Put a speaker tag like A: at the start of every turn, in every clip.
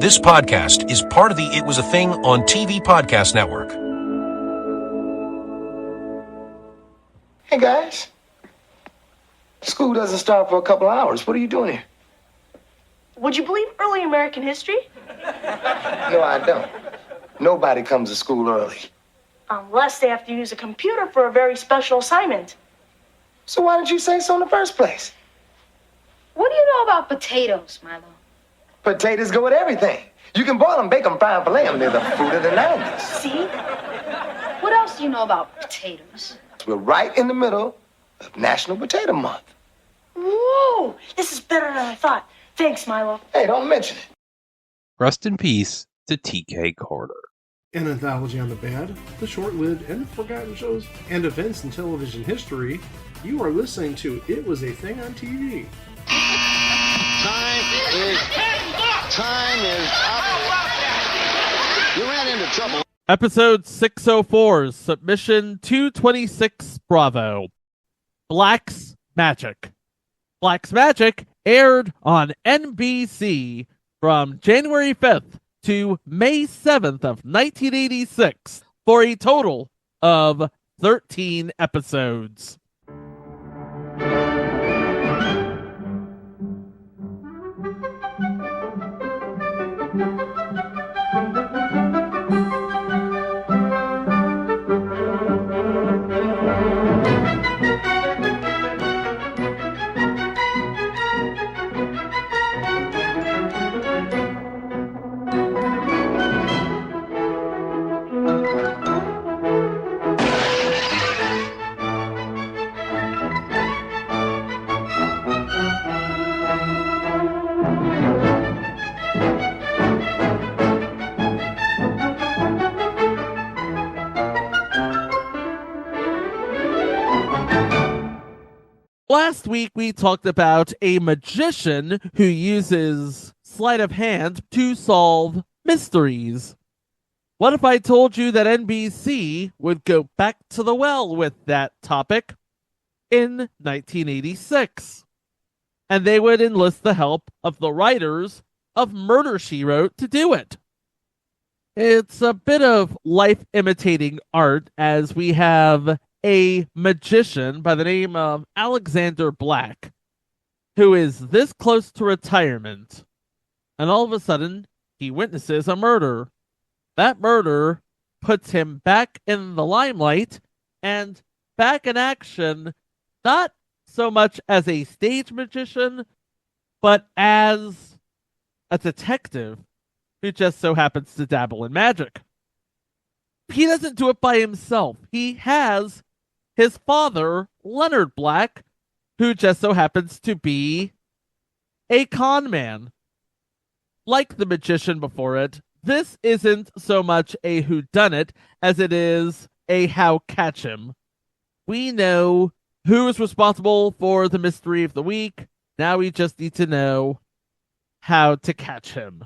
A: This podcast is part of the It Was a Thing on TV podcast network.
B: Hey guys, school doesn't start for a couple hours. What are you doing here?
C: Would you believe early American history?
B: No, I don't. Nobody comes to school early.
C: Unless they have to use a computer for a very special assignment.
B: So why didn't you say so in the first place?
D: What do you know about potatoes, Milo?
B: Potatoes go with everything. You can boil them, bake them, fry them, fillet them. They're the food of the 90s.
C: See?
D: What else do you know about potatoes?
B: We're right in the middle of National Potato Month.
C: Whoa! This is better than I thought. Thanks, Milo.
B: Hey, don't mention it.
E: Rest in peace to TK Carter.
F: An anthology on the bad, the short-lived and forgotten shows and events in television history. You are listening to It Was a Thing on TV.
G: Time is up. You ran into trouble.
H: Episode 604, submission 226 Bravo. Blacke's Magic. Blacke's Magic aired on NBC from January 5th to May 7th of 1986 for a total of 13 episodes. Last week, we talked about a magician who uses sleight of hand to solve mysteries. What if I told you that NBC would go back to the well with that topic in 1986? And they would enlist the help of the writers of Murder, She Wrote to do it. It's a bit of life imitating art, as we have a magician by the name of Alexander Blacke, who is this close to retirement, and all of a sudden, he witnesses a murder. That murder puts him back in the limelight, and back in action, not so much as a stage magician, but as a detective who just so happens to dabble in magic. He doesn't do it by himself. He has his father, Leonard Blacke, who just so happens to be a con man. Like the magician before it, this isn't so much a whodunit as it is a how catch him. We know who is responsible for the mystery of the week. Now we just need to know how to catch him.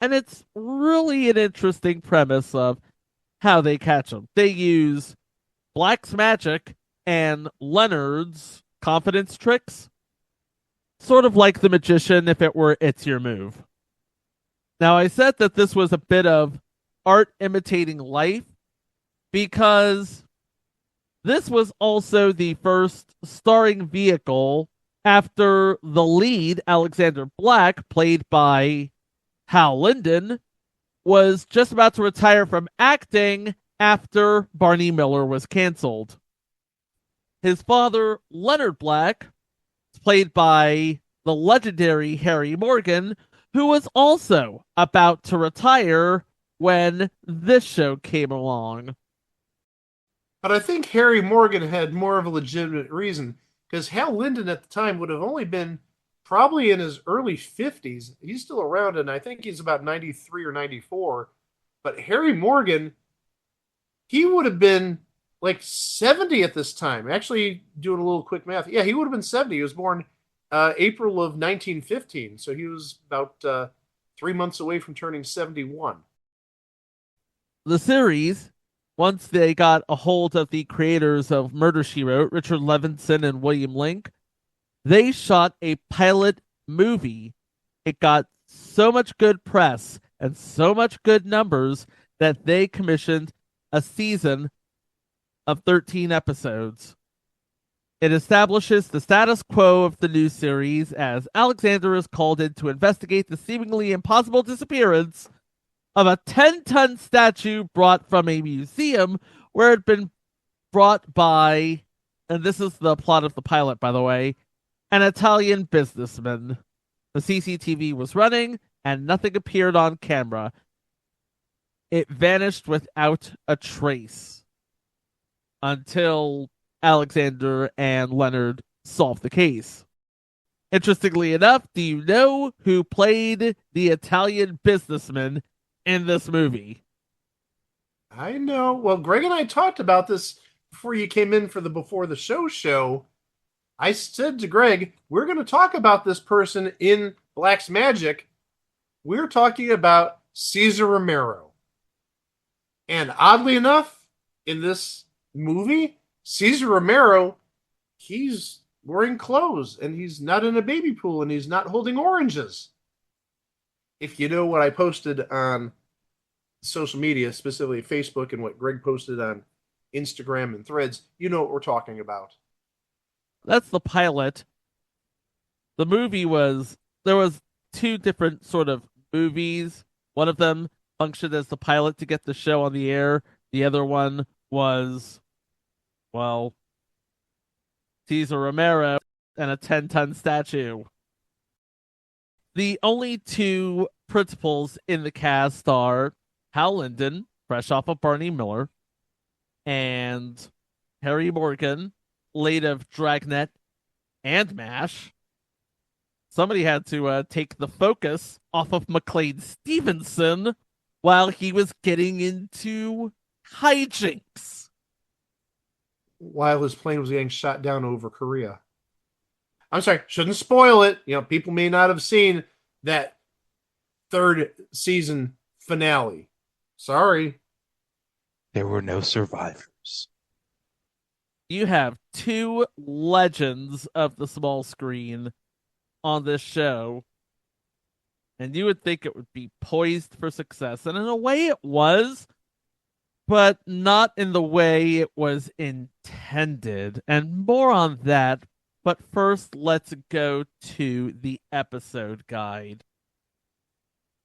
H: And it's really an interesting premise of how they catch him. They use Blacke's magic and Leonard's confidence tricks, sort of like the magician if it were It's Your Move. Now, I said that this was a bit of art imitating life because this was also the first starring vehicle after the lead, Alexander Blacke, played by Hal Linden, was just about to retire from acting after Barney Miller was canceled. His father, Leonard Blacke, played by the legendary Harry Morgan, who was also about to retire when this show came along.
F: But I think Harry Morgan had more of a legitimate reason, because Hal Linden at the time would have only been probably in his early 50s. He's still around, and I think he's about 93 or 94. But Harry Morgan, he would have been like 70 at this time. Actually, doing a little quick math. Yeah, he would have been 70. He was born April of 1915. So he was about 3 months away from turning 71.
H: The series, once they got a hold of the creators of Murder, She Wrote, Richard Levinson and William Link, they shot a pilot movie. It got so much good press and so much good numbers that they commissioned a season of 13 episodes. It establishes the status quo of the new series as Alexander is called in to investigate the seemingly impossible disappearance of a 10-ton statue brought from a museum where it had been brought by, and this is the plot of the pilot, by the way, an Italian businessman. The CCTV was running, and nothing appeared on camera. It vanished without a trace until Alexander and Leonard solved the case. Interestingly enough, do you know who played the Italian businessman in this movie?
F: I know. Well, Greg and I talked about this before you came in for the Before the Show. I said to Greg, we're going to talk about this person in Black's Magic. We're talking about Cesar Romero. And oddly enough, in this movie, Cesar Romero, he's wearing clothes and he's not in a baby pool and he's not holding oranges. If you know what I posted on social media, specifically Facebook, and what Greg posted on Instagram and Threads, you know what we're talking about.
H: That's the pilot. The movie there was two different sort of movies. One of them functioned as the pilot to get the show on the air. The other one was, well, Cesar Romero and a 10-ton statue. The only two principals in the cast are Hal Linden, fresh off of Barney Miller, and Harry Morgan, late of Dragnet and MASH. Somebody had to take the focus off of McLean Stevenson while he was getting into hijinks.
F: While his plane was getting shot down over Korea. I'm sorry, shouldn't spoil it. You know, people may not have seen that third season finale. Sorry.
E: There were no survivors.
H: You have two legends of the small screen on this show, and you would think it would be poised for success. And in a way it was, but not in the way it was intended. And more on that. But first, let's go to the episode guide.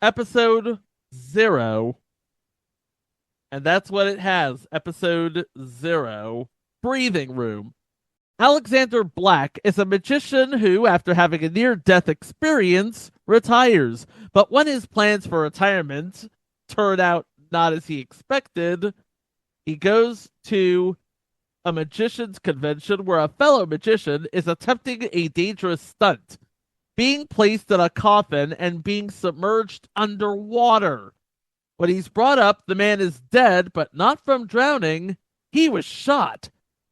H: Episode 0. And that's what it has. Episode 0. Breathing Room. Alexander Black is a magician who, after having a near-death experience, retires. But when his plans for retirement turn out not as he expected, he goes to a magician's convention where a fellow magician is attempting a dangerous stunt, being placed in a coffin and being submerged underwater. When he's brought up, the man is dead, but not from drowning. He was shot.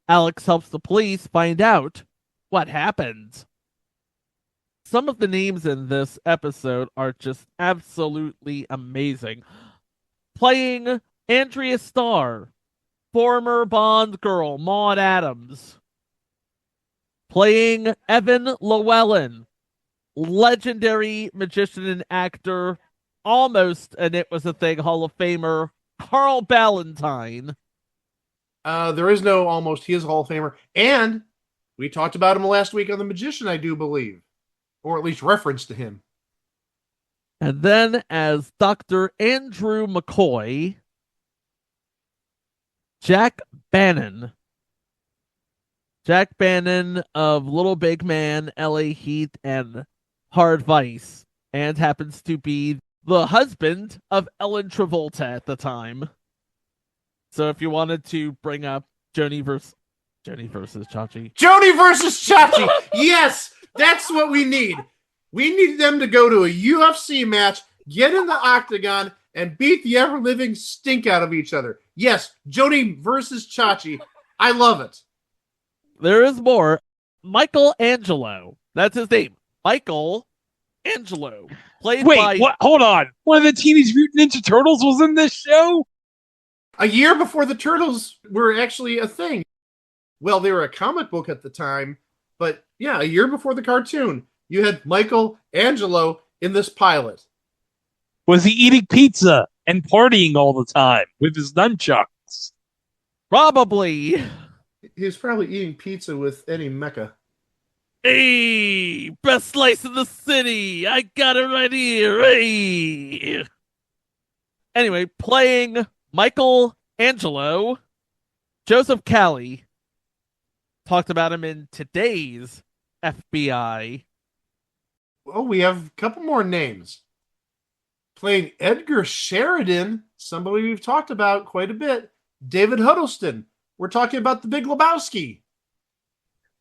H: Alex helps the police find out what happened. Some of the names in this episode are just absolutely amazing. Playing Andrea Starr, former Bond girl Maud Adams. Playing Evan Llewellyn, legendary magician and actor, almost an It Was a Thing Hall of Famer, Carl Ballantine.
F: There is no almost. He is a Hall of Famer. And we talked about him last week on The Magician, I do believe. Or at least reference to him.
H: And then as Dr. Andrew McCoy, Jack Bannon. Jack Bannon of Little Big Man, LA Heat, and Hard Vice. And happens to be the husband of Ellen Travolta at the time. So if you wanted to bring up Joni versus Chachi.
F: Joni versus Chachi! Yes! That's what we need. We need them to go to a UFC match, get in the octagon, and beat the ever-living stink out of each other. Yes, Joni versus Chachi. I love it.
H: There is more. Michael Angelo. That's his name. Michael Angelo. Played by...
E: What? Hold on. One of the Teenage Mutant Ninja Turtles was in this show?
F: A year before the Turtles were actually a thing. Well, they were a comic book at the time, but yeah, a year before the cartoon, you had Michael Angelo in this pilot?
E: Was he eating pizza and partying all the time with his nunchucks?
H: Probably.
F: He was probably eating pizza with Eddie Mecca.
H: Hey, best slice in the city. I got it right here. Hey. Anyway, playing Michael Angelo, Joseph Cali. Talked about him in today's FBI.
F: Oh, we have a couple more names. Playing Edgar Sheridan, somebody we've talked about quite a bit, David Huddleston. We're talking about the Big Lebowski.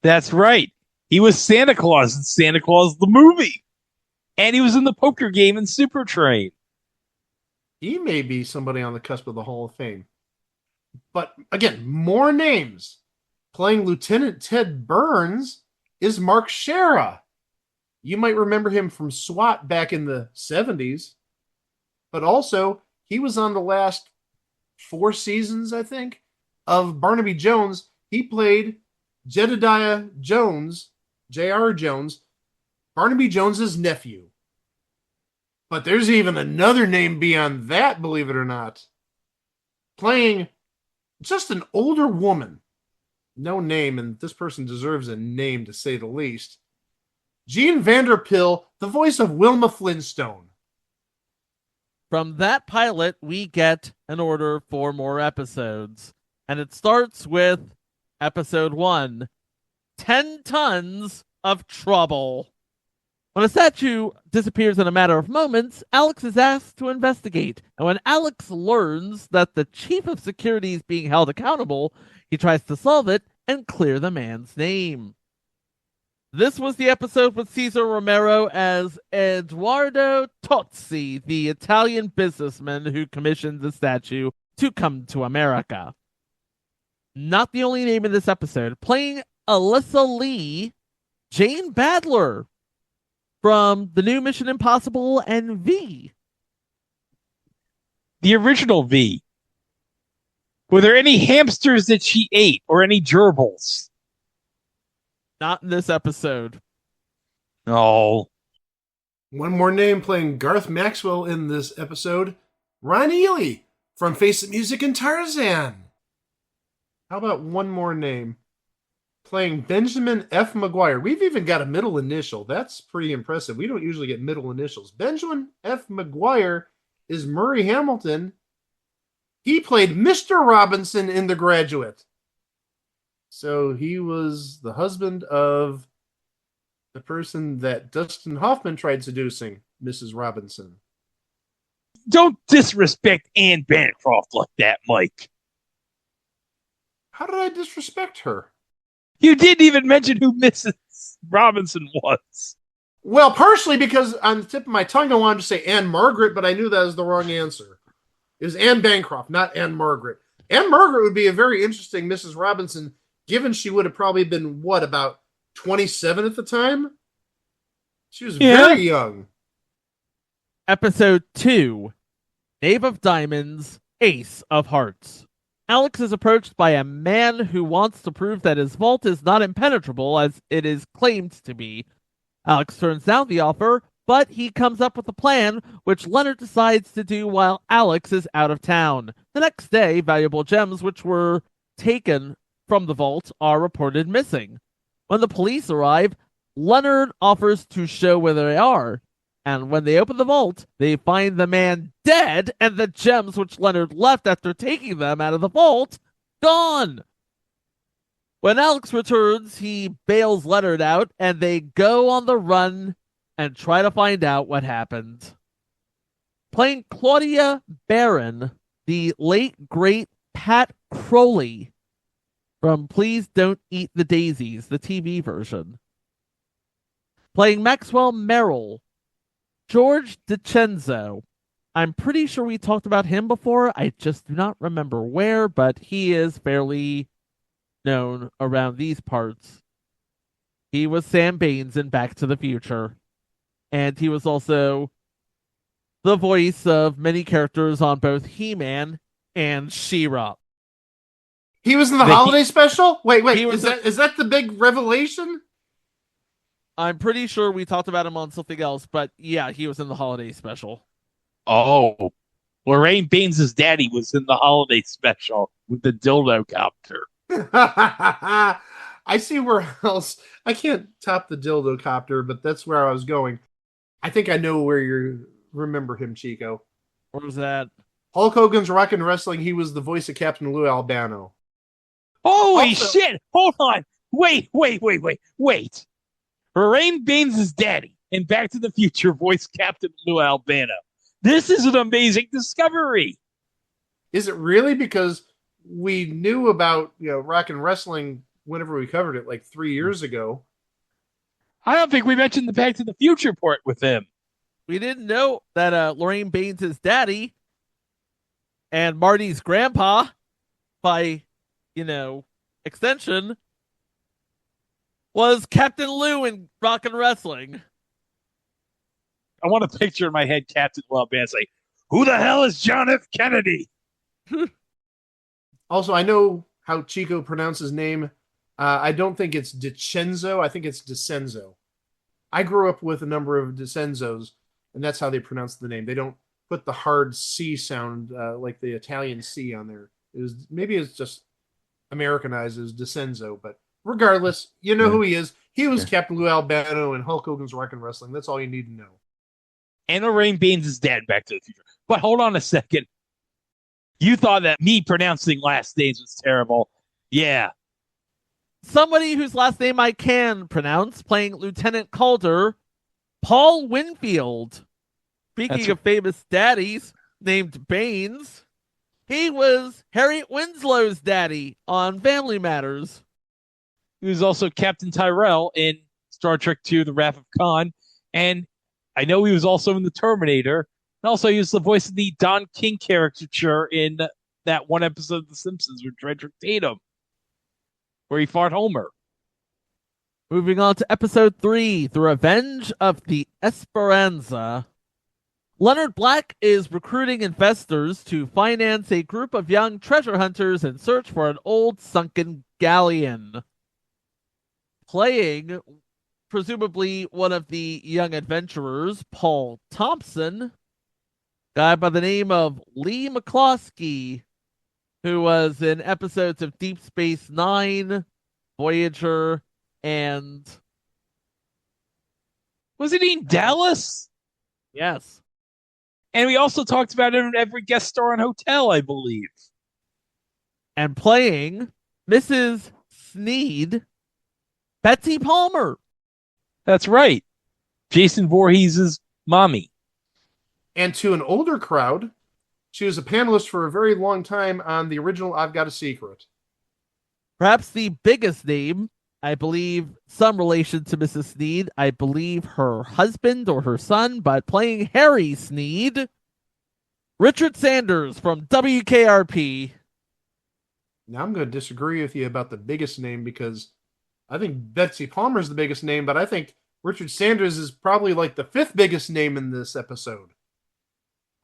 E: That's right. He was Santa Claus in Santa Claus the movie. And he was in the poker game in Super Train.
F: He may be somebody on the cusp of the Hall of Fame. But again, more names. Playing Lieutenant Ted Burns is Mark Shera. You might remember him from SWAT back in the 70s. But also, he was on the last 4 seasons, I think, of Barnaby Jones. He played Jedediah Jones, J.R. Jones, Barnaby Jones's nephew. But there's even another name beyond that, believe it or not. Playing just an older woman. No name, and this person deserves a name to say the least. Jean Vanderpill, the voice of Wilma Flintstone.
H: From that pilot, we get an order for more episodes. And it starts with episode 1, 10 Tons of Trouble. When a statue disappears in a matter of moments, Alex is asked to investigate. And when Alex learns that the chief of security is being held accountable, he tries to solve it and clear the man's name. This was the episode with Cesar Romero as Eduardo Tozzi, the Italian businessman who commissioned the statue to come to America. Not the only name in this episode. Playing Alyssa Lee, Jane Badler from the new Mission Impossible and V.
E: The original V. Were there any hamsters that she ate or any gerbils?
H: Not in this episode.
E: No.
F: One more name playing Garth Maxwell in this episode. Ron Ely from Face the Music and Tarzan. How about one more name? Playing Benjamin F. McGuire. We've even got a middle initial. That's pretty impressive. We don't usually get middle initials. Benjamin F. McGuire is Murray Hamilton. He played Mr. Robinson in The Graduate. So he was the husband of the person that Dustin Hoffman tried seducing, Mrs. Robinson.
E: Don't disrespect Anne Bancroft like that, Mike.
F: How did I disrespect her?
E: You didn't even mention who Mrs. Robinson was.
F: Well, partially because on the tip of my tongue I wanted to say Anne Margaret, but I knew that was the wrong answer. It was Anne Bancroft, not Anne Margaret. Anne Margaret would be a very interesting Mrs. Robinson, given she would have probably been, what, about 27 at the time? She was very young.
H: Episode 2, Knave of Diamonds, Ace of Hearts. Alex is approached by a man who wants to prove that his vault is not impenetrable as it is claimed to be. Alex turns down the offer, but he comes up with a plan, which Leonard decides to do while Alex is out of town. The next day, valuable gems which were taken from the vault are reported missing. When the police arrive, Leonard offers to show where they are. And when they open the vault, they find the man dead and the gems which Leonard left after taking them out of the vault gone. When Alex returns, he bails Leonard out and they go on the run and try to find out what happened. Playing Claudia Barron, the late great Pat Crowley from Please Don't Eat the Daisies, the TV version. Playing Maxwell Merrill, George DiCenzo. I'm pretty sure we talked about him before. I just do not remember where, but he is fairly known around these parts. He was Sam Baines in Back to the Future. And he was also the voice of many characters on both He-Man and She-Ra.
F: He was in the holiday special? Wait,
H: He was
F: is that the big revelation?
H: I'm pretty sure we talked about him on something else, but yeah, he was in the holiday special.
E: Oh, Lorraine Baines' daddy was in the holiday special with the dildo copter.
F: I see where else. I can't top the dildo copter, but that's where I was going. I think I know where you remember him, Chico.
H: Where was that?
F: Hulk Hogan's Rockin' Wrestling, he was the voice of Captain Lou Albano.
E: Holy
F: Also-
E: shit! Hold on. Wait. Lorraine Baines' daddy in Back to the Future voiced Captain Lou Albano. This is an amazing discovery.
F: Is it really? Because we knew about Rockin' Wrestling whenever we covered it like 3 years ago.
E: I don't think we mentioned the Back to the Future part with him.
H: We didn't know that Lorraine Baines' daddy and Marty's grandpa, by, extension, was Captain Lou in Rockin' Wrestling.
E: I want to picture in my head Captain Lou Albano saying, "Who the hell is John F. Kennedy?"
F: Also, I know how Chico pronounced his name. I don't think it's DiCenzo. I think it's DiCenzo. I grew up with a number of DiCenzos, and that's how they pronounce the name. They don't put the hard C sound like the Italian C on there. Maybe it's just Americanized as DiCenzo, but regardless, you know who he is. He was Captain Lou Albano in Hulk Hogan's Rockin' Wrestling. That's all you need to know.
E: And Lorraine Baines' dad, Back to the Future. But hold on a second. You thought that me pronouncing last names was terrible. Yeah.
H: Somebody whose last name I can pronounce, playing Lieutenant Calder, Paul Winfield. Speaking of famous daddies named Baines, he was Harriet Winslow's daddy on Family Matters.
E: He was also Captain Tyrell in Star Trek II, The Wrath of Khan. And I know he was also in The Terminator. And also he was the voice of the Don King caricature in that one episode of The Simpsons with Dredrick Tatum, where he fought Homer.
H: Moving on to episode 3, The Revenge of the Esperanza. Leonard Blacke is recruiting investors to finance a group of young treasure hunters in search for an old sunken galleon. Playing, presumably one of the young adventurers, Paul Thompson, guy by the name of Lee McCloskey, who was in episodes of Deep Space Nine, Voyager, and...
E: Was it in Dallas?
H: Yes.
E: And we also talked about it in every guest star on Hotel, I believe.
H: And playing Mrs. Sneed, Betsy Palmer.
E: That's right. Jason Voorhees' mommy.
F: And to an older crowd, she was a panelist for a very long time on the original I've Got a Secret.
H: Perhaps the biggest name, I believe, some relation to Mrs. Sneed. I believe her husband or her son, but playing Harry Sneed, Richard Sanders from WKRP.
F: Now I'm going to disagree with you about the biggest name because I think Betsy Palmer is the biggest name, but I think Richard Sanders is probably like the 5th biggest name in this episode.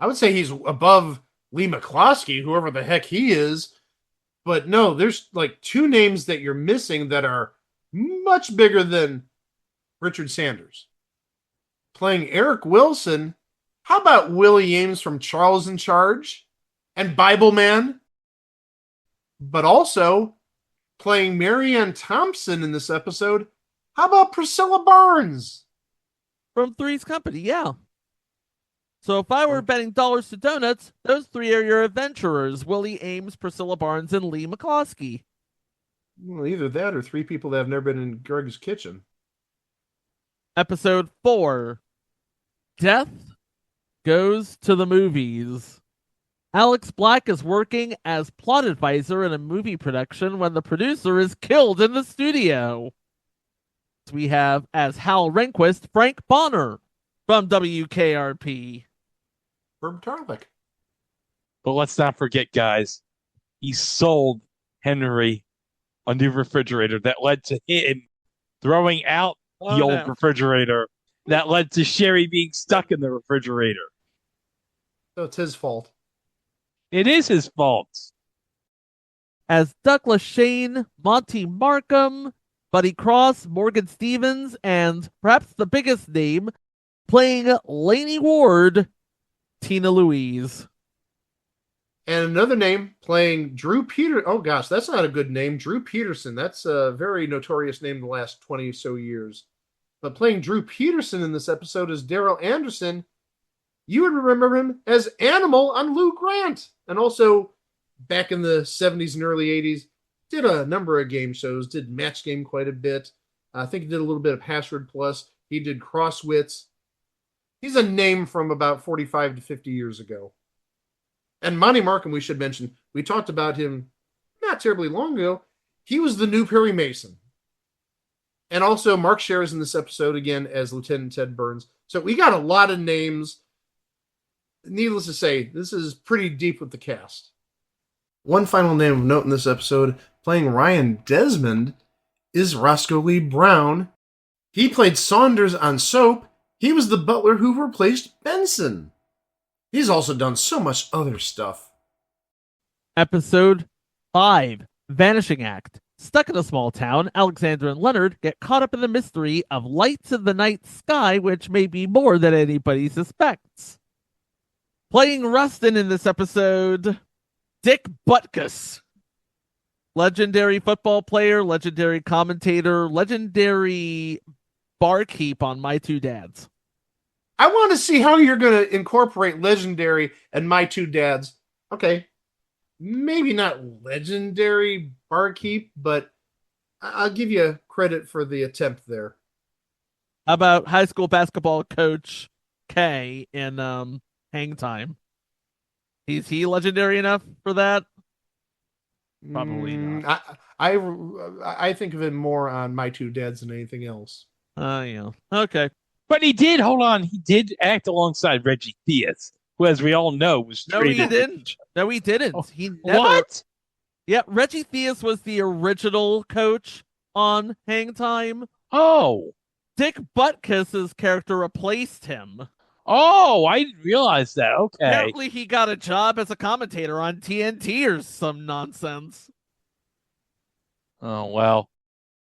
F: I would say he's above Lee McCloskey, whoever the heck he is. But no, there's like 2 names that you're missing that are much bigger than Richard Sanders. Playing Eric Wilson, how about Willie Ames from Charles in Charge and Bible Man? But also playing Marianne Thompson in this episode, how about Priscilla Barnes?
H: From Three's Company, yeah. So if I were betting dollars to donuts, those 3 are your adventurers: Willie Ames, Priscilla Barnes, and Lee McCloskey.
F: Well, either that or 3 people that have never been in Greg's kitchen.
H: Episode 4, Death Goes to the Movies. Alex Black is working as plot advisor in a movie production when the producer is killed in the studio. We have, as Hal Rehnquist, Frank Bonner from WKRP.
F: Herb Tarlick.
E: But let's not forget, guys, he sold Henry a new refrigerator that led to him throwing out the old refrigerator that led to Sherry being stuck in the refrigerator.
F: So it's his fault.
E: It is his fault.
H: As Douglas Shane, Monty Markham, Buddy Cross, Morgan Stevens, and perhaps the biggest name, playing Lainey Ward, Tina Louise.
F: And another name playing Drew Peter. Oh gosh, that's not a good name. Drew Peterson. That's a very notorious name in the last 20 or so years. But playing Drew Peterson in this episode is Daryl Anderson. You would remember him as Animal on Lou Grant. And also, back in the 70s and early 80s, did a number of game shows, did Match Game quite a bit. I think he did a little bit of Password Plus. He did Crosswits. He's a name from about 45 to 50 years ago. And Monty Markham, we should mention, we talked about him not terribly long ago. He was the new Perry Mason. And also Mark Scherz in this episode again as Lieutenant Ted Burns. So we got a lot of names. Needless to say, this is pretty deep with the cast. One final name of note in this episode, playing Ryan Desmond, is Roscoe Lee Brown. He played Saunders on Soap. He was the butler who replaced Benson. He's also done so much other stuff.
H: Episode 5, Vanishing Act. Stuck in a small town, Alexander and Leonard get caught up in the mystery of lights in the night sky, which may be more than anybody suspects. Playing Rustin in this episode, Dick Butkus. Legendary football player, legendary commentator, legendary barkeep on My Two Dads.
F: I want to see how you're going to incorporate legendary and My Two Dads. Okay, maybe not legendary barkeep, but I'll give you credit for the attempt there.
H: How about high school basketball coach K in Hang Time? Is he legendary enough for that? Probably not.
F: I think of him more on My Two Dads than anything else.
H: Yeah. Okay.
E: But he did act alongside Reggie Theus, who, as we all know, was treated.
H: No, he didn't.
E: Oh,
H: He never.
E: What?
H: Yeah, Reggie Theus was the original coach on Hang Time.
E: Oh.
H: Dick Butkus's character replaced him.
E: Oh, I didn't realize that. Okay.
H: Apparently he got a job as a commentator on TNT or some nonsense.
E: Oh, well.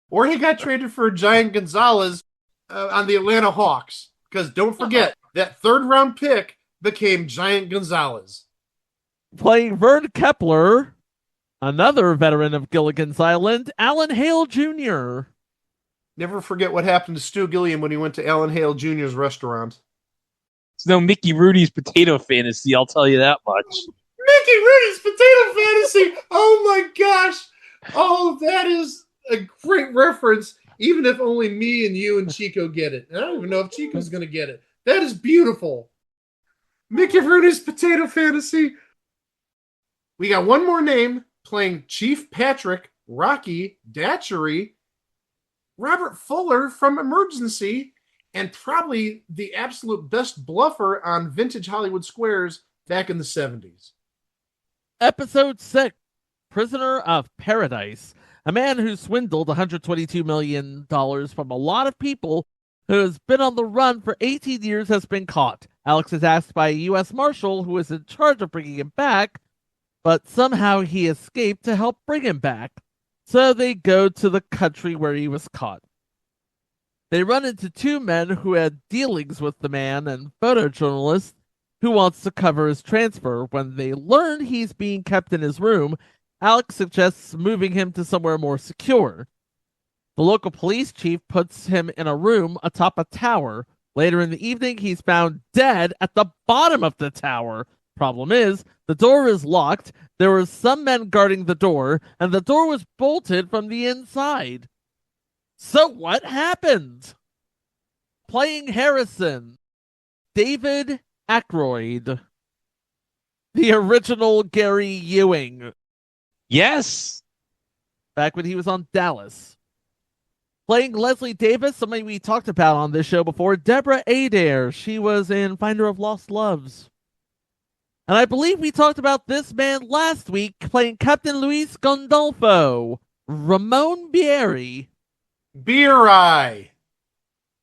F: Or he got traded for Giant Gonzalez on the Atlanta Hawks. Because don't forget, that third-round pick became Giant Gonzalez.
H: Playing Vern Kepler, another veteran of Gilligan's Island, Alan Hale Jr.
F: Never forget what happened to Stu Gilliam when he went to Alan Hale Jr.'s restaurant.
E: It's no Mickey Rudy's Potato Fantasy, I'll tell you that much.
F: Mickey Rudy's Potato Fantasy! Oh my gosh! Oh, that is a great reference, even if only me and you and Chico get it. And I don't even know if Chico's going to get it. That is beautiful. Mickey Rudy's Potato Fantasy. We got one more name playing Chief Patrick Rocky Datchery, Robert Fuller from Emergency, and probably the absolute best bluffer on Vintage Hollywood Squares back in the 70s.
H: Episode 6, Prisoner of Paradise. A man who swindled $122 million from a lot of people who has been on the run for 18 years has been caught. Alex is asked by a U.S. Marshal who is in charge of bringing him back, but somehow he escaped to help bring him back. So they go to the country where he was caught. They run into two men who had dealings with the man and photojournalist who wants to cover his transfer. When they learn he's being kept in his room, Alex suggests moving him to somewhere more secure. The local police chief puts him in a room atop a tower. Later in the evening, he's found dead at the bottom of the tower. Problem is, the door is locked, there were some men guarding the door, and the door was bolted from the inside. So what happened? Playing Harrison, David Aykroyd, the original Gary Ewing.
E: Yes.
H: Back when he was on Dallas. Playing Leslie Davis, somebody we talked about on this show before, Deborah Adair. She was in Finder of Lost Loves. And I believe we talked about this man last week, playing Captain Luis Gondolfo, Ramon Bieri.
F: Beer-Eye.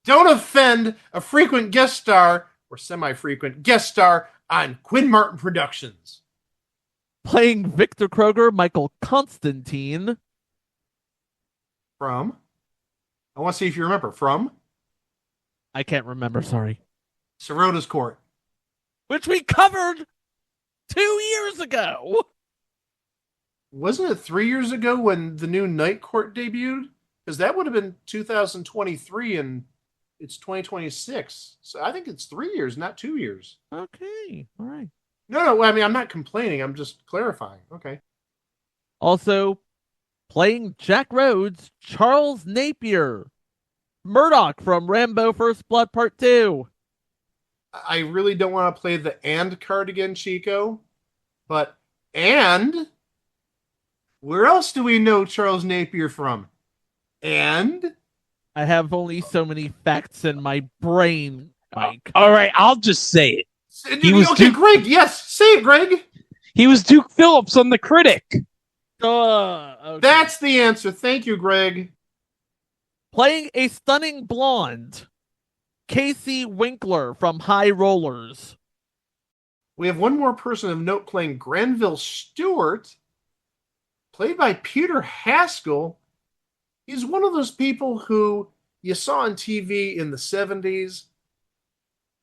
F: Don't offend a frequent guest star, or semi-frequent guest star, on Quinn Martin Productions.
H: Playing Victor Kroger, Michael Constantine.
F: From? I want to see if you remember. From
H: I can't remember, sorry.
F: Sorota's Court.
H: Which we covered 2 years ago.
F: Wasn't it 3 years ago when the new Night Court debuted? Because that would have been 2023 and it's 2026. So I think it's 3 years, not 2 years.
H: Okay, all right.
F: No, I mean, I'm not complaining. I'm just clarifying. Okay.
H: Also, playing Jack Rhodes, Charles Napier. Murdoch from Rambo First Blood Part 2.
F: I really don't want to play the and card again, Chico. But, and? Where else do we know Charles Napier from? And?
H: I have only so many facts in my brain, Mike.
E: All right, I'll just say it.
F: Okay, Greg, yes. Say it, Greg.
E: He was Duke Phillips on The Critic.
H: Okay.
F: That's the answer. Thank you, Greg.
H: Playing a stunning blonde, Casey Winkler from High Rollers.
F: We have one more person of note playing Granville Stewart, played by Peter Haskell. He's one of those people who you saw on TV in the 70s.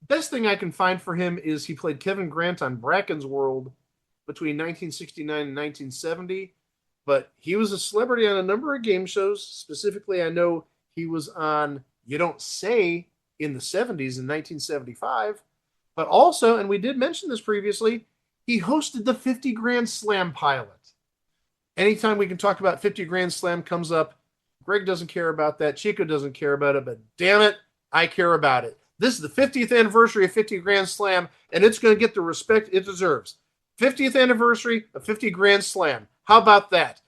F: Best thing I can find for him is he played Kevin Grant on Bracken's World between 1969 and 1970. But he was a celebrity on a number of game shows. Specifically, I know he was on You Don't Say in the 70s in 1975. But also, and we did mention this previously, he hosted the 50 Grand Slam pilot. Anytime we can talk about 50 Grand Slam comes up, Greg doesn't care about that. Chico doesn't care about it. But damn it, I care about it. This is the 50th anniversary of 50 Grand Slam, and it's going to get the respect it deserves. 50th anniversary of 50 Grand Slam. How about that?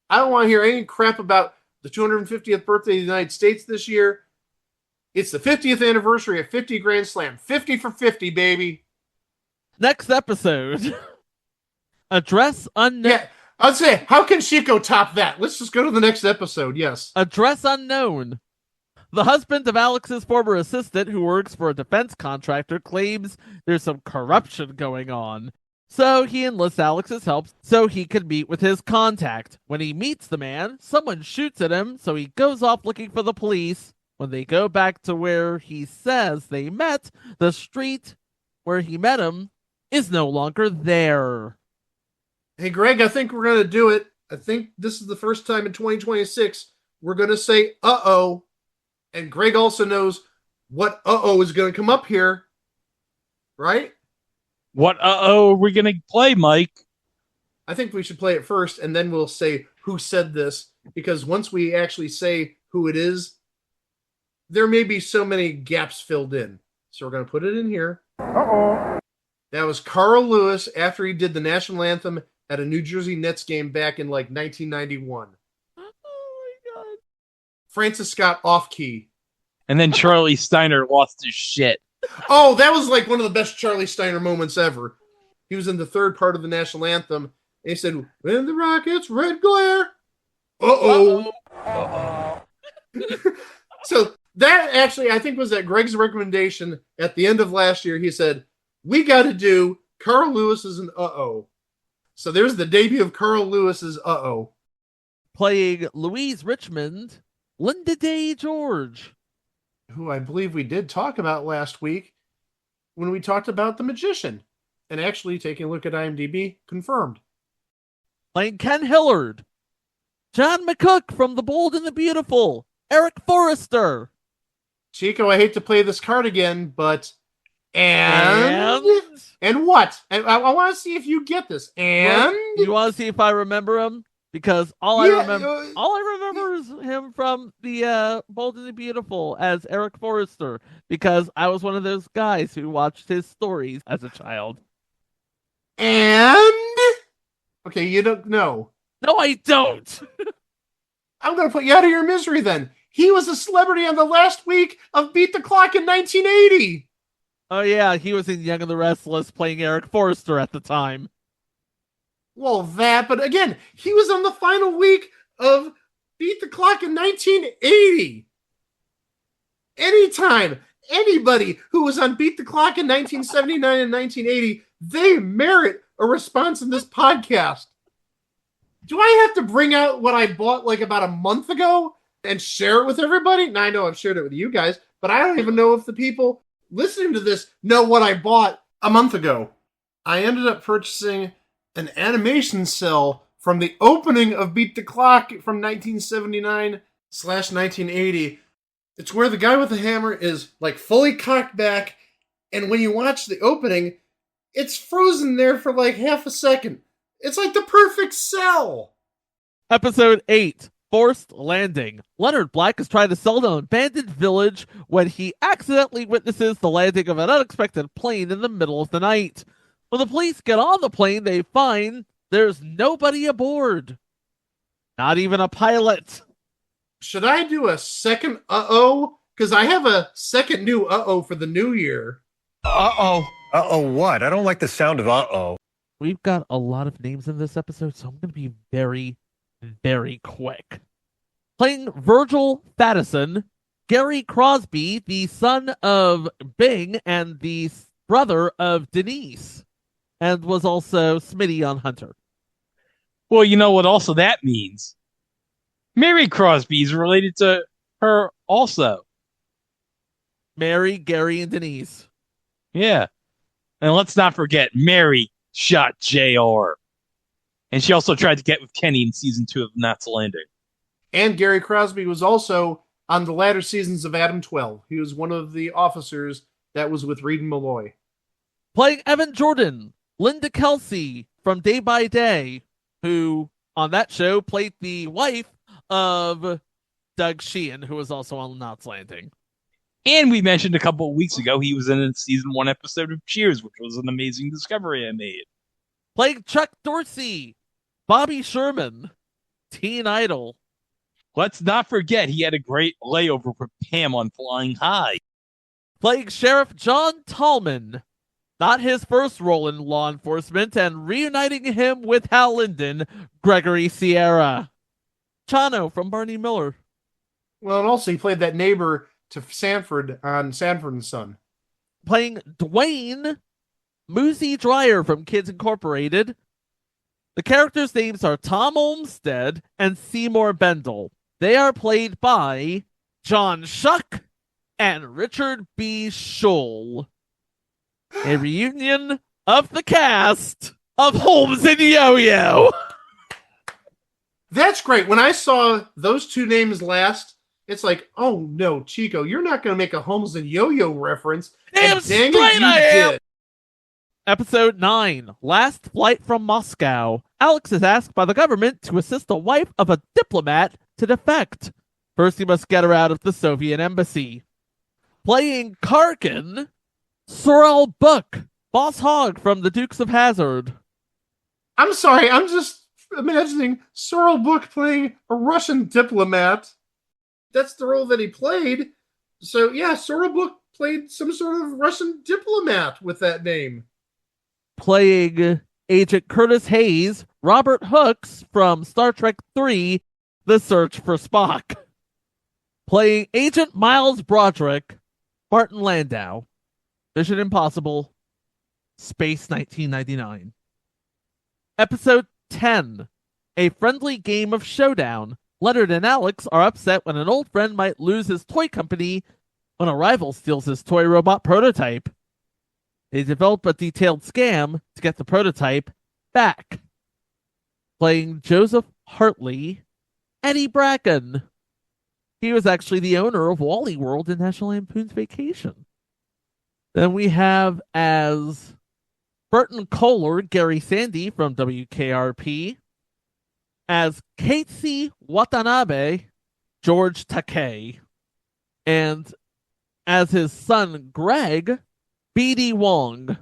F: I don't want to hear any crap about the 250th birthday of the United States this year. It's the 50th anniversary of 50 Grand Slam. 50 for 50, baby.
H: Next episode. Address unknown.
F: Yeah, I'd say, how can Chico top that? Let's just go to the next episode, yes.
H: Address unknown. The husband of Alex's former assistant, who works for a defense contractor, claims there's some corruption going on. So he enlists Alex's help so he can meet with his contact. When he meets the man, someone shoots at him, so he goes off looking for the police. When they go back to where he says they met, the street where he met him is no longer there.
F: Hey, Greg, I think we're going to do it. I think this is the first time in 2026 we're going to say uh-oh. And Greg also knows what uh-oh is going to come up here. Right?
E: What uh-oh are we going to play, Mike?
F: I think we should play it first, and then we'll say who said this. Because once we actually say who it is, there may be so many gaps filled in. So we're going to put it in here. Uh-oh. That was Carl Lewis after he did the national anthem at a New Jersey Nets game back in like 1991.
H: Oh my god.
F: Francis Scott off-key.
E: And then Charlie Steiner lost his shit.
F: Oh, that was like one of the best Charlie Steiner moments ever. He was in the third part of the national anthem, and he said, "When the Rockets red glare." Uh-oh. Uh-oh. So that actually, I think, was at Greg's recommendation at the end of last year. He said, we got to do Carl Lewis's an uh-oh. So there's the debut of Carl Lewis's uh-oh.
H: Playing Louise Richmond, Linda Day George.
F: Who I believe we did talk about last week when we talked about The Magician. And actually, taking a look at IMDb, confirmed.
H: Playing Ken Hillard. John McCook from The Bold and the Beautiful. Eric Forrester.
F: Chico, I hate to play this card again, but... And what? I want to see if you get this. And...
H: Well, you want to see if I remember him? Because all I remember is him from the Bold and the Beautiful as Eric Forrester, because I was one of those guys who watched his stories as a child.
F: And okay, you don't know.
H: No, I don't.
F: I'm going to put you out of your misery then. He was a celebrity on the last week of Beat the Clock in 1980.
H: Oh yeah, he was in Young and the Restless playing Eric Forrester at the time.
F: Well, but again, he was on the final week of Beat the Clock in 1980. Anytime, anybody who was on Beat the Clock in 1979 and 1980, they merit a response in this podcast. Do I have to bring out what I bought like about a month ago? and share it with everybody? Now, I know I've shared it with you guys, but I don't even know if the people listening to this know what I bought a month ago. I ended up purchasing an animation cell from the opening of Beat the Clock from 1979/1980. It's where the guy with the hammer is like fully cocked back, and when you watch the opening, it's frozen there for like half a second. It's like the perfect cell.
H: Episode 8, Forced Landing. Leonard Black is trying to sell an abandoned village when he accidentally witnesses the landing of an unexpected plane in the middle of the night. When the police get on the plane, they find there's nobody aboard. Not even a pilot.
F: Should I do a second uh-oh? Because I have a second new uh-oh for the new year.
A: Uh-oh. Uh-oh what? I don't like the sound of uh-oh.
H: We've got a lot of names in this episode, so I'm going to be very, very quick. Playing Virgil Fattison, Gary Crosby, the son of Bing and the brother of Denise, and was also Smitty on Hunter.
E: Well, you know what also that means? Mary Crosby is related to her also.
H: Mary, Gary, and Denise.
E: Yeah. And let's not forget, Mary shot JR. And she also tried to get with Kenny in season 2 of Knots Landing.
F: And Gary Crosby was also on the latter seasons of Adam 12. He was one of the officers that was with Reed and Malloy.
H: Playing Evan Jordan, Linda Kelsey from Day by Day, who on that show played the wife of Doug Sheehan, who was also on Knots Landing.
E: And we mentioned a couple of weeks ago he was in a season 1 episode of Cheers, which was an amazing discovery I made.
H: Playing Chuck Dorsey, Bobby Sherman, Teen Idol.
E: Let's not forget he had a great layover for Pam on Flying High.
H: Playing Sheriff John Tallman, not his first role in law enforcement, and reuniting him with Hal Linden, Gregory Sierra. Chano from Barney Miller.
F: Well, and also he played that neighbor to Sanford on Sanford and Son.
H: Playing Dwayne Moosey Dryer from Kids Incorporated. The characters' names are Tom Olmsted and Seymour Bendel. They are played by John Shuck and Richard B. Schull. A reunion of the cast of Holmes and Yo-Yo.
F: That's great. When I saw those two names last, it's like, oh no, Chico, you're not going to make a Holmes and Yo-Yo reference.
H: Damn
F: And dang
H: straight
F: it, you
H: I am.
F: did.
H: Episode 9, Last Flight from Moscow. Alex is asked by the government to assist the wife of a diplomat to defect. First, he must get her out of the Soviet embassy. Playing Karkin, Sorrel Book, Boss Hogg from the Dukes of Hazzard.
F: I'm sorry, I'm just imagining Sorrel Book playing a Russian diplomat. That's the role that he played. So yeah, Sorrel Book played some sort of Russian diplomat with that name.
H: Playing Agent Curtis Hayes, Robert Hooks from Star Trek III, The Search for Spock. Playing Agent Miles Broderick, Martin Landau, Mission Impossible, Space 1999. Episode 10, A Friendly Game of Showdown. Leonard and Alex are upset when an old friend might lose his toy company when a rival steals his toy robot prototype. They develop a detailed scam to get the prototype back. Playing Joseph Hartley, Eddie Bracken. He was actually the owner of Wally World in National Lampoon's Vacation. Then we have as Burton Kohler, Gary Sandy from WKRP. As Katesi Watanabe, George Takei. And as his son Greg, B.D. Wong.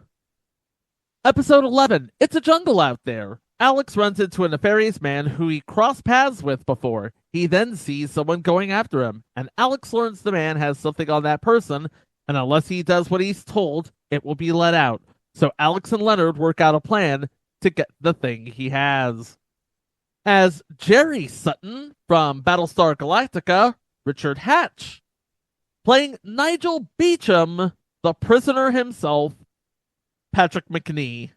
H: Episode 11, It's a Jungle Out There. Alex runs into a nefarious man who he crossed paths with before. He then sees someone going after him, and Alex learns the man has something on that person, and unless he does what he's told, it will be let out. So Alex and Leonard work out a plan to get the thing he has. As Jerry Sutton from Battlestar Galactica, Richard Hatch. Playing Nigel Beecham, the prisoner himself, Patrick McNee.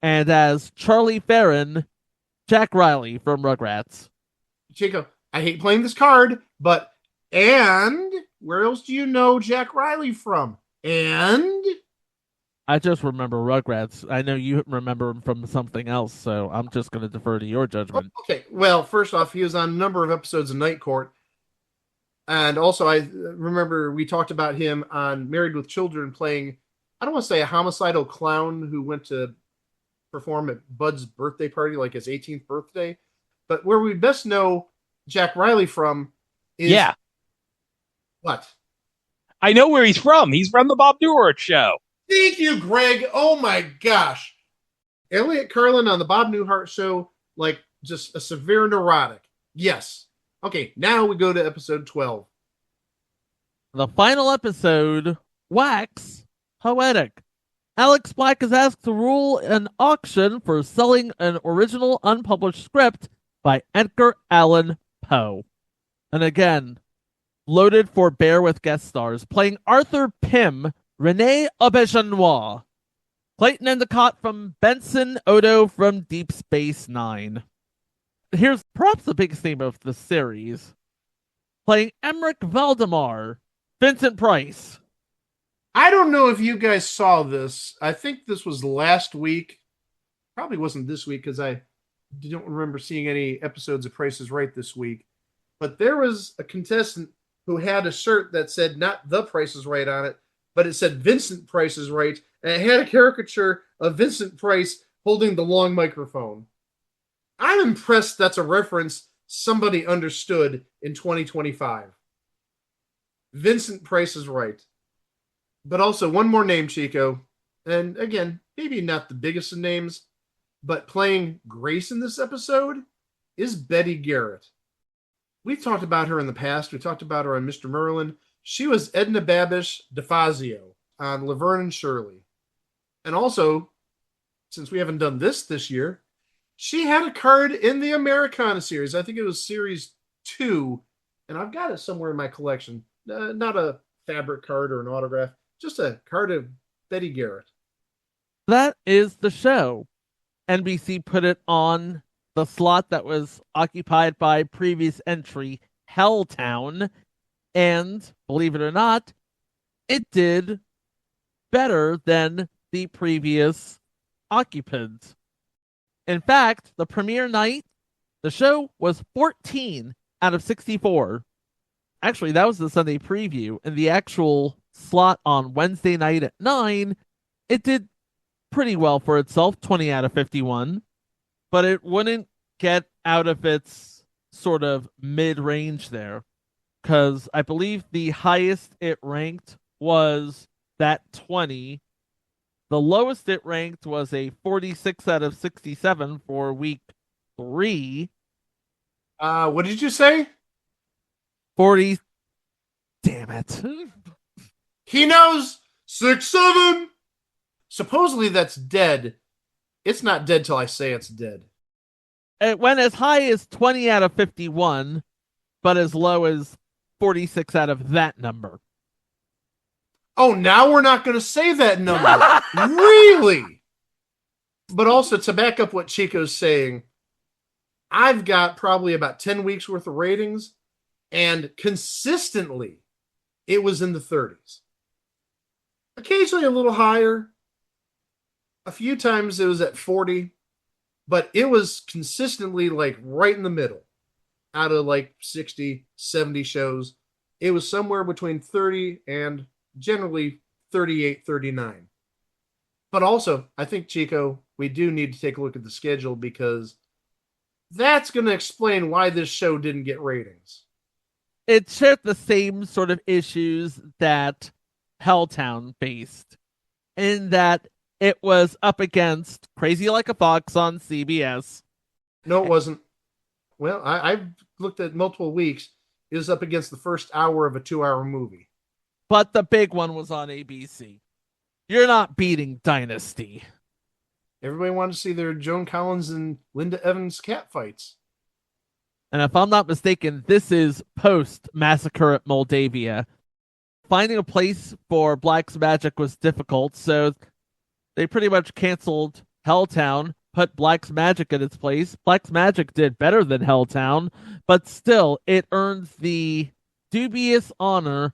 H: And as Charlie Farron, Jack Riley from Rugrats.
F: Chico, I hate playing this card, But, and where else do you know Jack Riley from? And
H: I just remember Rugrats. I know you remember him from something else, so I'm just going to defer to your judgment.
F: okay, well, first off, he was on a number of episodes of Night Court. And also, I remember we talked about him on Married with Children playing, I don't want to say a homicidal clown who went to perform at Bud's birthday party, like his 18th birthday. But where we best know Jack Riley from is...
E: Yeah.
F: What?
E: I know where he's from. He's from the Bob Newhart show.
F: Thank you, Greg. Oh my gosh. Elliot Carlin on the Bob Newhart show, like just a severe neurotic. Yes. Okay, now we go to episode 12.
H: The final episode, Wax Poetic. Alex Black is asked to rule an auction for selling an original unpublished script by Edgar Allan Poe. And again, loaded for bear with guest stars, playing Arthur Pym, Renee Auberjonois, Clayton Endicott from Benson, Odo from Deep Space Nine. Here's perhaps the biggest theme of the series. Playing Emmerich Valdemar, Vincent Price.
F: I don't know if you guys saw this. I think this was last week. Probably wasn't this week because I don't remember seeing any episodes of Price is Right this week. But there was a contestant who had a shirt that said not The Price is Right on it, but it said Vincent Price is Right, and it had a caricature of Vincent Price holding the long microphone. I'm impressed that's a reference somebody understood in 2025. Vincent Price is Right. But also, one more name, Chico. And again, maybe not the biggest of names, but playing Grace in this episode is Betty Garrett. We've talked about her in the past. We talked about her on Mr. Merlin. She was Edna Babish DeFazio on Laverne and Shirley. And also, since we haven't done this year, she had a card in the Americana series. I think it was series 2. And I've got it somewhere in my collection. Not a fabric card or an autograph. Just a card of Betty Garrett.
H: That is the show. NBC put it on the slot that was occupied by previous entry Helltown. And, believe it or not, it did better than the previous occupant. In fact, the premiere night, the show was 14 out of 64. Actually, that was the Sunday preview. And the actual slot on Wednesday night at 9, it did pretty well for itself, 20 out of 51. But it wouldn't get out of its sort of mid-range there. Because I believe the highest it ranked was that 20. The lowest it ranked was a 46 out of 67 for week 3.
F: What did you say?
H: 40. Damn it.
F: He knows! 6-7! Supposedly that's dead. It's not dead till I say it's dead.
H: It went as high as 20 out of 51, but as low as 46 out of that number.
F: Oh, now we're not going to say that number. Really? But also, to back up what Chico's saying, I've got probably about 10 weeks worth of ratings, and consistently, it was in the 30s. Occasionally a little higher. A few times it was at 40, but it was consistently like right in the middle. Out of like 60, 70 shows, it was somewhere between 30 and generally 38, 39. But also, I think, Chico, we do need to take a look at the schedule because that's going to explain why this show didn't get ratings.
H: It shared the same sort of issues that Helltown faced, in that it was up against Crazy Like a Fox on CBS.
F: No, it wasn't. Well, I've looked at multiple weeks. It was up against the first hour of a 2-hour movie.
H: But the big one was on ABC. You're not beating Dynasty.
F: Everybody wanted to see their Joan Collins and Linda Evans cat fights.
H: And if I'm not mistaken, this is post Massacre at Moldavia. Finding a place for Black's magic was difficult, so they pretty much canceled Helltown, put Black's Magic in its place. Black's Magic did better than Helltown, but still, it earns the dubious honor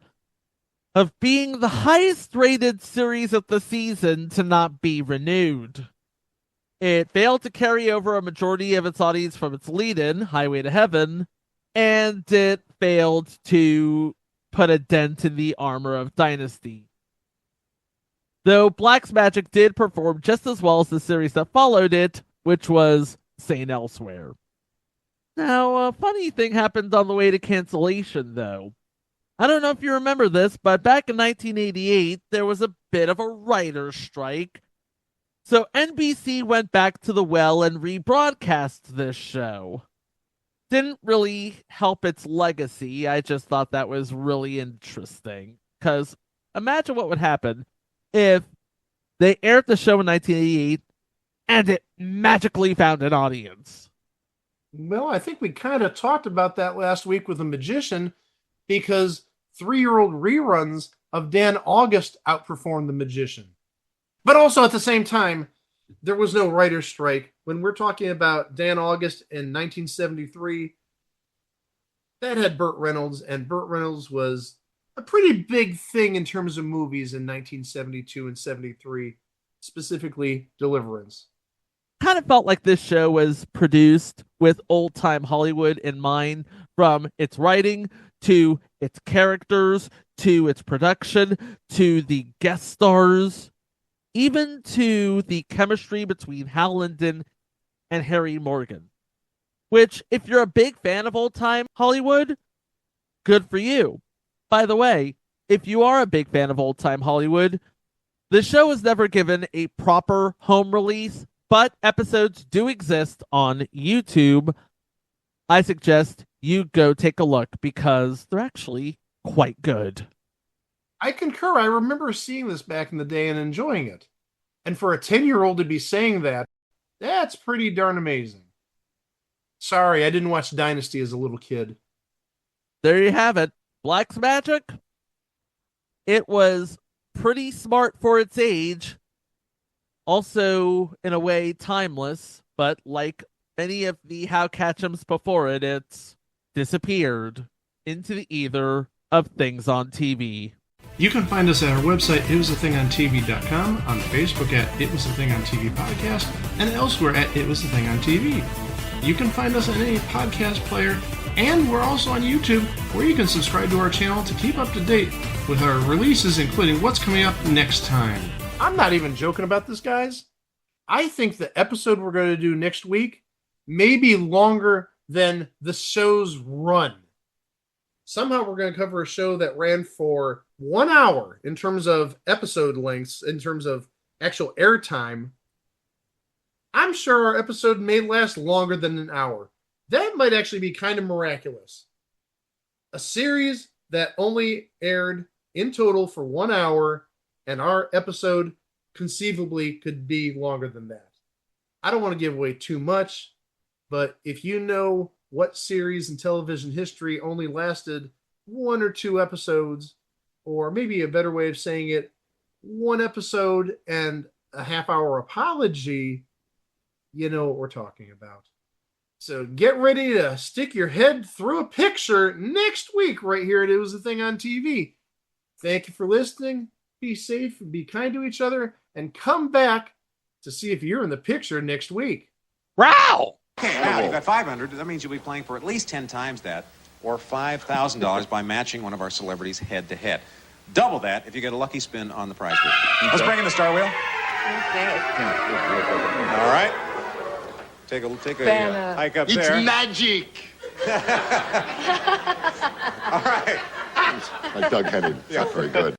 H: of being the highest rated series of the season to not be renewed. It failed to carry over a majority of its audience from its lead-in, Highway to Heaven, and it failed to put a dent in the armor of Dynasty. Though Black's Magic did perform just as well as the series that followed it, which was St. Elsewhere. Now, a funny thing happened on the way to cancellation, though. I don't know if you remember this, but back in 1988, there was a bit of a writer's strike. So NBC went back to the well and rebroadcast this show. Didn't really help its legacy. I just thought that was really interesting. Because imagine what would happen if they aired the show in 1988 and it magically found an audience.
F: Well, I think we kind of talked about that last week with The Magician, because 3-year-old reruns of Dan August outperformed The Magician. But also at the same time, there was no writer's strike. When we're talking about Dan August in 1973, that had Burt Reynolds, and Burt Reynolds was a pretty big thing in terms of movies in 1972 and 73, specifically Deliverance.
H: Kind of felt like this show was produced with old-time Hollywood in mind, from its writing to its characters to its production to the guest stars, even to the chemistry between Hal Linden and Harry Morgan. Which, if you're a big fan of old-time Hollywood, good for you. By the way, if you are a big fan of old-time Hollywood, the show was never given a proper home release, but episodes do exist on YouTube. I suggest you go take a look because they're actually quite good.
F: I concur. I remember seeing this back in the day and enjoying it. And for a 10-year-old to be saying that, that's pretty darn amazing. Sorry, I didn't watch Dynasty as a little kid.
H: There you have it. Black's Magic. It was pretty smart for its age. Also, in a way, timeless. But like many of the How Catch'ems before it, it's disappeared into the ether of things on TV.
F: You can find us at our website, itwasathingontv.com, on Facebook at It Was a Thing on TV Podcast, and elsewhere at It Was a Thing on TV. You can find us on any podcast player, and we're also on YouTube, where you can subscribe to our channel to keep up to date with our releases, including what's coming up next time. I'm not even joking about this, guys. I think the episode we're going to do next week may be longer than the show's run. Somehow we're going to cover a show that ran for 1 hour in terms of episode lengths, in terms of actual airtime. I'm sure our episode may last longer than an hour. That might actually be kind of miraculous. A series that only aired in total for 1 hour, and our episode conceivably could be longer than that. I don't want to give away too much, but if you know what series in television history only lasted 1 or 2 episodes, or maybe a better way of saying it, 1 episode and a half-hour apology, you know what we're talking about. So get ready to stick your head through a picture next week right here at It Was a Thing on TV. Thank you for listening. Be safe, be kind to each other, and come back to see if you're in the picture next week.
E: Wow!
I: Okay, now you've got 500. That means you'll be playing for at least 10 times that, or $5,000 by matching one of our celebrities head-to-head. Double that if you get a lucky spin on the prize wheel. Let's bring in the star wheel.
C: Okay.
I: All right. Take a hike up there.
G: It's magic.
I: All right.
G: Like Doug Henning.
I: Yeah.
G: Not very good.